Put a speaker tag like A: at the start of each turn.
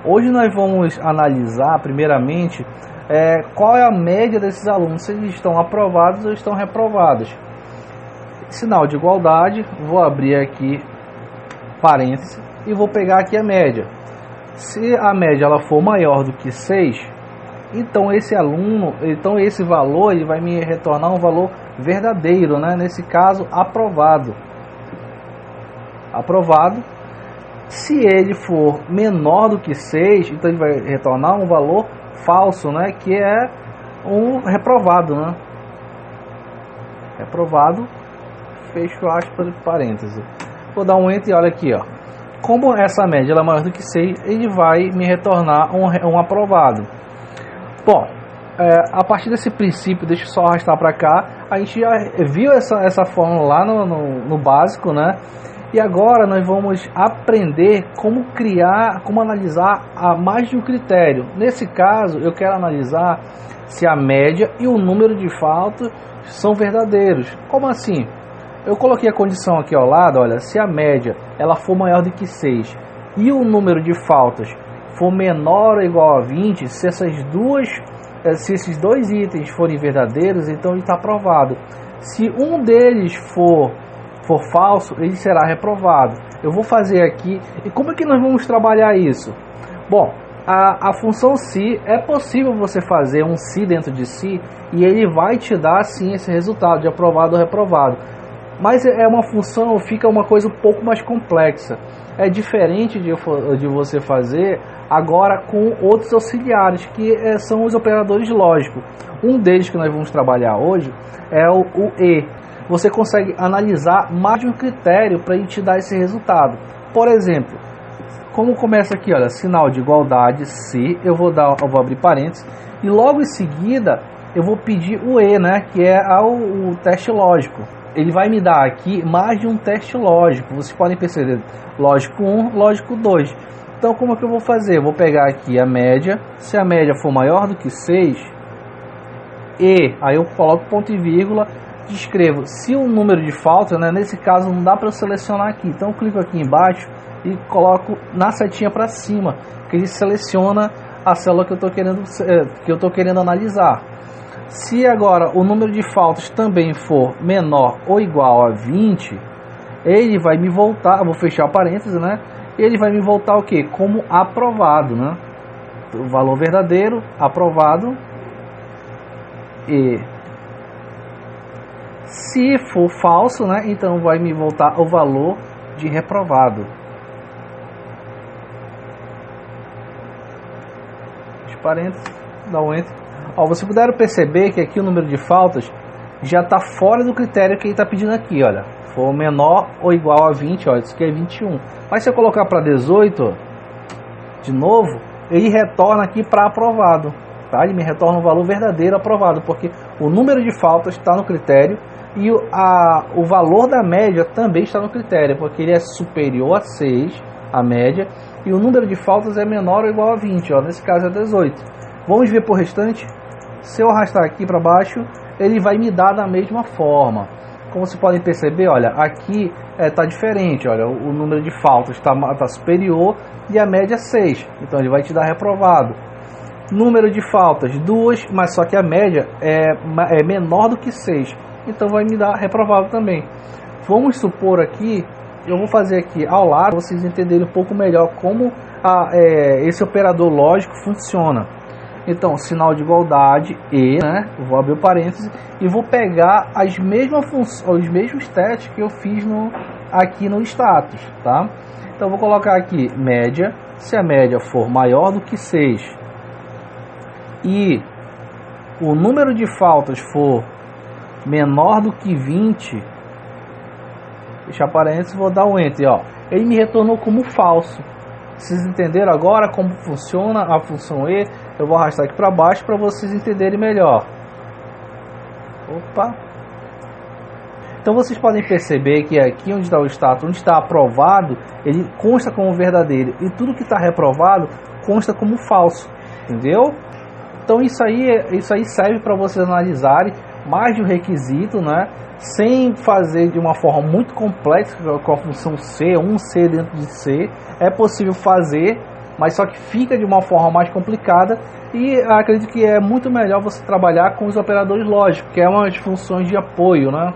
A: Hoje nós vamos analisar primeiramente qual é a média desses alunos, se eles estão aprovados ou estão reprovados. Sinal de igualdade, vou abrir aqui parênteses e vou pegar aqui a média. Se a média ela for maior do que 6, então esse valor ele vai me retornar um valor verdadeiro, né? Nesse caso, aprovado. Aprovado. Se ele for menor do que 6, então ele vai retornar um valor falso, né? Que é um reprovado, né? Reprovado, fecho aspas, parênteses. Vou dar um enter e olha aqui, ó. Como essa média ela é maior do que 6, ele vai me retornar um aprovado. Bom, a partir desse princípio, deixa eu só arrastar para cá, a gente já viu essa fórmula lá no básico, né? E agora nós vamos aprender como analisar a mais de um critério. Nesse caso, eu quero analisar se a média e o número de faltas são verdadeiros. Como assim? Eu coloquei a condição aqui ao lado, olha, se a média ela for maior do que 6 e o número de faltas for menor ou igual a 20, se esses dois itens forem verdadeiros, então ele está aprovado. Se um deles for falso, ele será reprovado. Eu vou fazer aqui, e como é que nós vamos trabalhar isso? Bom, a função se, é possível você fazer um se dentro de si, e ele vai te dar sim esse resultado de aprovado ou reprovado. Mas é uma função, fica uma coisa um pouco mais complexa. É diferente de você fazer agora com outros auxiliares, que são os operadores lógicos. Um deles que nós vamos trabalhar hoje é o E. Você consegue analisar mais de um critério para ele te dar esse resultado. Por exemplo, como começa aqui, olha, sinal de igualdade, se, eu vou abrir parênteses, e logo em seguida eu vou pedir o E, né, que é o teste lógico. Ele vai me dar aqui mais de um teste lógico. Vocês podem perceber, lógico 1, lógico 2. Então, como é que eu vou fazer? Eu vou pegar aqui a média. Se a média for maior do que 6, e aí eu coloco ponto e vírgula, descrevo. Se o número de faltas, né, nesse caso não dá para eu selecionar aqui. Então, eu clico aqui embaixo e coloco na setinha para cima, que ele seleciona a célula que eu estou querendo analisar. Se agora o número de faltas também for menor ou igual a 20, ele vai me voltar, vou fechar parênteses, né? Ele vai me voltar o que? Como aprovado, né? O valor verdadeiro, aprovado. E se for falso, né? Então vai me voltar o valor de reprovado. Fecha parênteses, dá um enter. Ó, vocês puderam perceber que aqui o número de faltas já está fora do critério que ele está pedindo aqui, olha. For menor ou igual a 20, ó, isso aqui é 21. Mas se eu colocar para 18, de novo, ele retorna aqui para aprovado, tá? Ele me retorna um valor verdadeiro aprovado, porque o número de faltas está no critério e o valor da média também está no critério, porque ele é superior a 6, a média, e o número de faltas é menor ou igual a 20, ó, nesse caso é 18. Vamos ver por restante. Se eu arrastar aqui para baixo, ele vai me dar da mesma forma. Como vocês podem perceber, olha, aqui está diferente, olha, o número de faltas está superior e a média é 6, então ele vai te dar reprovado. Número de faltas 2, mas só que a média é menor do que 6, então vai me dar reprovado também. Vamos supor aqui, eu vou fazer aqui ao lado, para vocês entenderem um pouco melhor como esse operador lógico funciona. Então, sinal de igualdade e, né, eu vou abrir o parênteses e vou pegar os mesmos testes que eu fiz aqui no status, tá? Então, eu vou colocar aqui média. Se a média for maior do que 6 e o número de faltas for menor do que 20, fechar parênteses, vou dar um enter, ó. Ele me retornou como falso. Vocês entenderam agora como funciona a função E? Eu vou arrastar aqui para baixo para vocês entenderem melhor. Opa! Então vocês podem perceber que aqui onde está o status, onde está aprovado, ele consta como verdadeiro. E tudo que está reprovado consta como falso. Entendeu? Então isso aí serve para vocês analisarem mais de um requisito, né? Sem fazer de uma forma muito complexa com a função C, um C dentro de C. É possível fazer mas só que fica de uma forma mais complicada e acredito que é muito melhor você trabalhar com os operadores lógicos, que é umas funções de apoio, né?